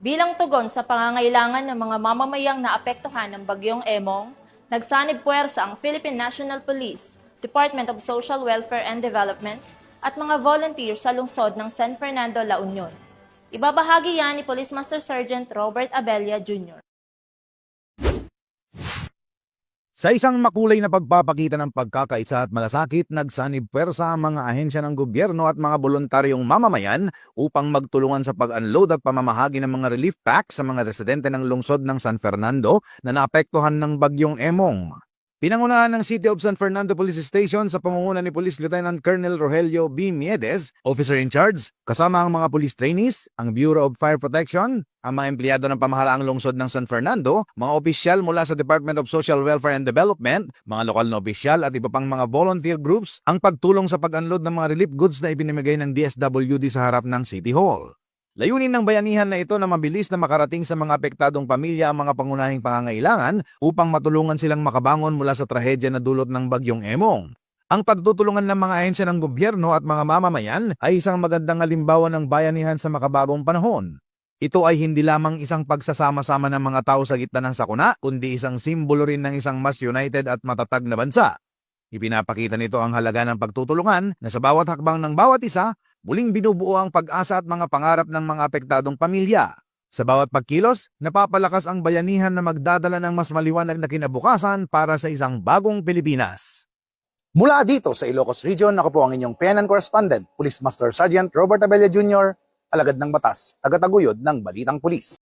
Bilang tugon sa pangangailangan ng mga mamamayang naapektuhan ng Bagyong Emong, nagsanib puwersa ang Philippine National Police, Department of Social Welfare and Development, at mga volunteers sa lungsod ng San Fernando, La Union. Ibabahagi yan ni Police Master Sergeant Robert Abella Jr. Sa isang makulay na pagpapakita ng pagkakaisa at malasakit, nagsanib puwersa ang mga ahensya ng gobyerno at mga voluntaryong mamamayan upang magtulungan sa pag-unload at pamamahagi ng mga relief packs sa mga residente ng lungsod ng San Fernando na naapektuhan ng Bagyong Emong. Pinangunahan ng City of San Fernando Police Station sa pamumuno ni Police Lieutenant Colonel Rogelio B. Miedes, Officer in Charge, kasama ang mga police trainees, ang Bureau of Fire Protection, ang mga empleyado ng pamahalaang lungsod ng San Fernando, mga opisyal mula sa Department of Social Welfare and Development, mga lokal na opisyal at iba pang mga volunteer groups ang pagtulong sa pag-unload ng mga relief goods na ibinimigay ng DSWD sa harap ng City Hall. Layunin ng bayanihan na ito na mabilis na makarating sa mga apektadong pamilya ang mga pangunahing pangangailangan upang matulungan silang makabangon mula sa trahedya na dulot ng Bagyong Emong. Ang pagtutulungan ng mga ahensya ng gobyerno at mga mamamayan ay isang magandang halimbawa ng bayanihan sa makabagong panahon. Ito ay hindi lamang isang pagsasama-sama ng mga tao sa gitna ng sakuna, kundi isang simbolo rin ng isang mas united at matatag na bansa. Ipinapakita nito ang halaga ng pagtutulungan na sa bawat hakbang ng bawat isa, muling binubuo ang pag-asa at mga pangarap ng mga apektadong pamilya. Sa bawat pagkilos, napapalakas ang bayanihan na magdadala ng mas maliwanag na kinabukasan para sa isang bagong Pilipinas. Mula dito sa Ilocos Region, ako po ang inyong PNN correspondent, Police Master Sergeant Robert Abella Jr., alagad ng batas, tagataguyod ng Balitang Pulis.